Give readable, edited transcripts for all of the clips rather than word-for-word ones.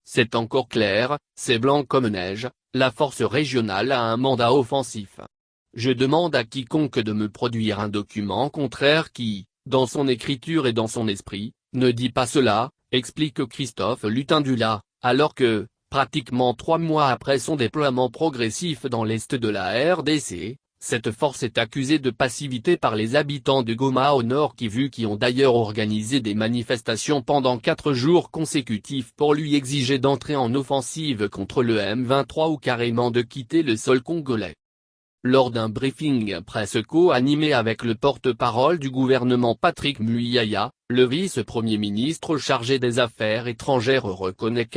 c'est encore clair, c'est blanc comme neige, la force régionale a un mandat offensif. Je demande à quiconque de me produire un document contraire qui, dans son écriture et dans son esprit, ne dit pas cela, explique Christophe Lutindula, alors que, pratiquement 3 mois après son déploiement progressif dans l'est de la RDC, cette force est accusée de passivité par les habitants de Goma au nord Kivu qui ont d'ailleurs organisé des manifestations pendant 4 jours consécutifs pour lui exiger d'entrer en offensive contre le M23 ou carrément de quitter le sol congolais. Lors d'un briefing presse co-animé avec le porte-parole du gouvernement Patrick Muyaya, le vice-premier ministre chargé des Affaires étrangères reconnaît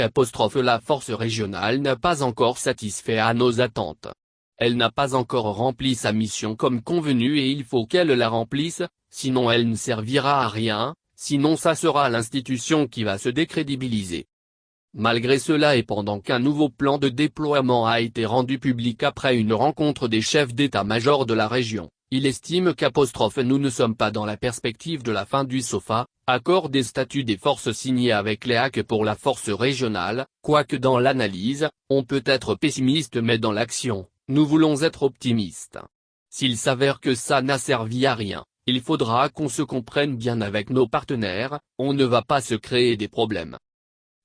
la force régionale n'a pas encore satisfait à nos attentes. Elle n'a pas encore rempli sa mission comme convenu et il faut qu'elle la remplisse, sinon elle ne servira à rien, sinon ça sera l'institution qui va se décrédibiliser. Malgré cela et pendant qu'un nouveau plan de déploiement a été rendu public après une rencontre des chefs d'état-major de la région, il estime nous ne sommes pas dans la perspective de la fin du SOFA, accord des statuts des forces signé avec l'EAC pour la force régionale, quoique dans l'analyse, on peut être pessimiste mais dans l'action, nous voulons être optimistes. S'il s'avère que ça n'a servi à rien, il faudra qu'on se comprenne bien avec nos partenaires, on ne va pas se créer des problèmes.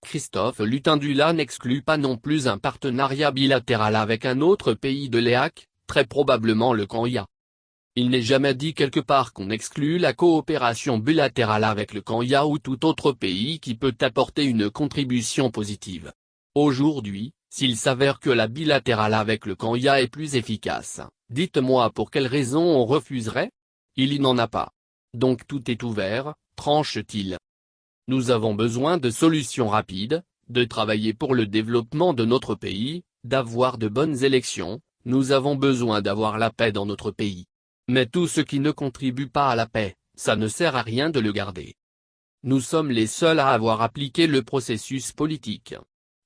Christophe Lutindula n'exclut pas non plus un partenariat bilatéral avec un autre pays de l'EAC, très probablement le Kenya. Il n'est jamais dit quelque part qu'on exclut la coopération bilatérale avec le Kenya ou tout autre pays qui peut apporter une contribution positive. Aujourd'hui, s'il s'avère que la bilatérale avec le Kenya est plus efficace, dites-moi pour quelle raison on refuserait? Il n'en a pas. Donc tout est ouvert, tranche-t-il. Nous avons besoin de solutions rapides, de travailler pour le développement de notre pays, d'avoir de bonnes élections, nous avons besoin d'avoir la paix dans notre pays. Mais tout ce qui ne contribue pas à la paix, ça ne sert à rien de le garder. Nous sommes les seuls à avoir appliqué le processus politique.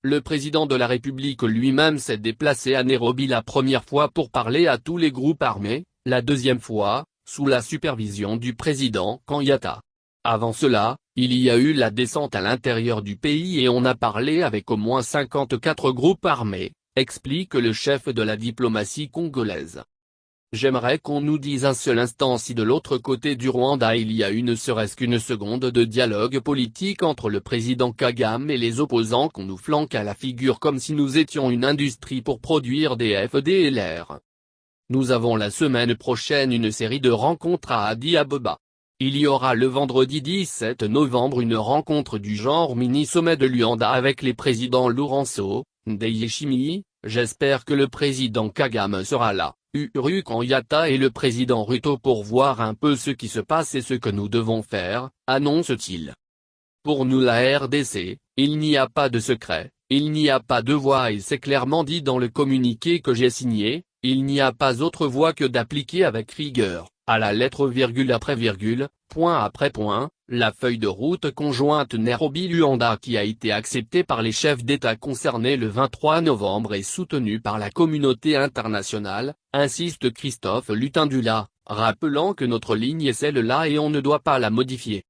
Le président de la République lui-même s'est déplacé à Nairobi la première fois pour parler à tous les groupes armés, la deuxième fois, sous la supervision du président Kenyatta. Avant cela, il y a eu la descente à l'intérieur du pays et on a parlé avec au moins 54 groupes armés, explique le chef de la diplomatie congolaise. J'aimerais qu'on nous dise un seul instant si de l'autre côté du Rwanda il y a ne serait-ce qu'une seconde de dialogue politique entre le président Kagame et les opposants qu'on nous flanque à la figure comme si nous étions une industrie pour produire des FDLR. Nous avons la semaine prochaine une série de rencontres à Addis Abeba. Il y aura le vendredi 17 novembre une rencontre du genre mini-sommet de Luanda avec les présidents Lourenço, Ndayishimiye, j'espère que le président Kagame sera là, Uhuru Kenyatta et le président Ruto pour voir un peu ce qui se passe et ce que nous devons faire, annonce-t-il. Pour nous la RDC, il n'y a pas de secret, il n'y a pas de voie et c'est clairement dit dans le communiqué que j'ai signé, il n'y a pas autre voie que d'appliquer avec rigueur, à la lettre virgule après virgule, point après point, la feuille de route conjointe Nairobi-Luanda qui a été acceptée par les chefs d'État concernés le 23 novembre et soutenue par la communauté internationale, insiste Christophe Lutindula, rappelant que notre ligne est celle-là et on ne doit pas la modifier.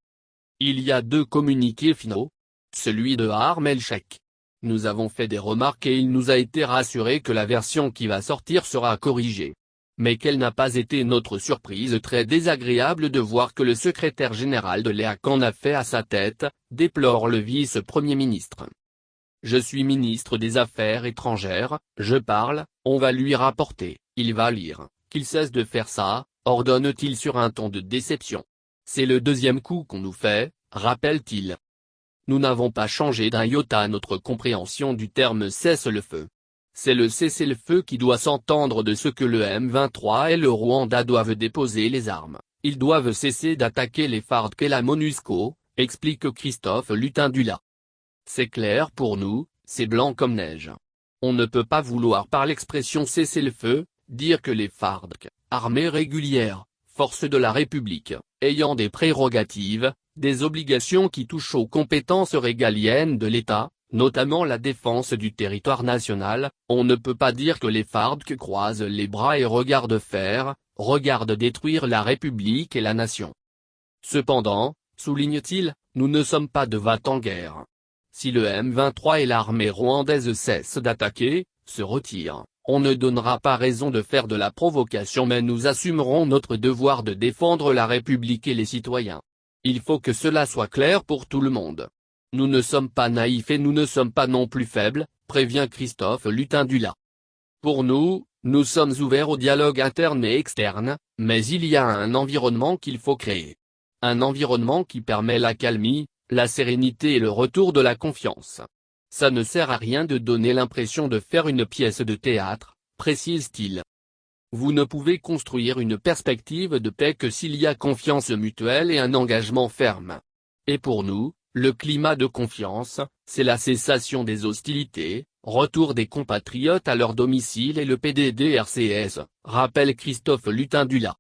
Il y a 2 communiqués finaux. Celui de Harm el-Sheikh. Nous avons fait des remarques et il nous a été rassuré que la version qui va sortir sera corrigée. Mais quelle n'a pas été notre surprise très désagréable de voir que le secrétaire général de l'EAC en a fait à sa tête, déplore le vice-premier ministre. Je suis ministre des Affaires étrangères, je parle, on va lui rapporter, il va lire, qu'il cesse de faire ça, ordonne-t-il sur un ton de déception. C'est le 2e coup qu'on nous fait, rappelle-t-il. Nous n'avons pas changé d'un iota notre compréhension du terme cesse-le-feu. C'est le cessez-le-feu qui doit s'entendre de ce que le M23 et le Rwanda doivent déposer les armes, ils doivent cesser d'attaquer les FARDC et la MONUSCO, explique Christophe Lutindula. C'est clair pour nous, c'est blanc comme neige. On ne peut pas vouloir par l'expression cessez-le-feu, dire que les FARDC, armées régulières, forces de la République, ayant des prérogatives, des obligations qui touchent aux compétences régaliennes de l'État, notamment la défense du territoire national, on ne peut pas dire que les FARDC croisent les bras et regardent faire, regardent détruire la République et la nation. Cependant, souligne-t-il, nous ne sommes pas de va-t-en-guerre. si le M23 et l'armée rwandaise cessent d'attaquer, se retirent, on ne donnera pas raison de faire de la provocation mais nous assumerons notre devoir de défendre la République et les citoyens. Il faut que cela soit clair pour tout le monde. Nous ne sommes pas naïfs et nous ne sommes pas non plus faibles, prévient Christophe Lutindula. Pour nous, nous sommes ouverts au dialogue interne et externe, mais il y a un environnement qu'il faut créer. Un environnement qui permet l'accalmie, la sérénité et le retour de la confiance. Ça ne sert à rien de donner l'impression de faire une pièce de théâtre, précise-t-il. Vous ne pouvez construire une perspective de paix que s'il y a confiance mutuelle et un engagement ferme. Et pour nous, le climat de confiance, c'est la cessation des hostilités, retour des compatriotes à leur domicile et le PDDRCS, rappelle Christophe Lutindula.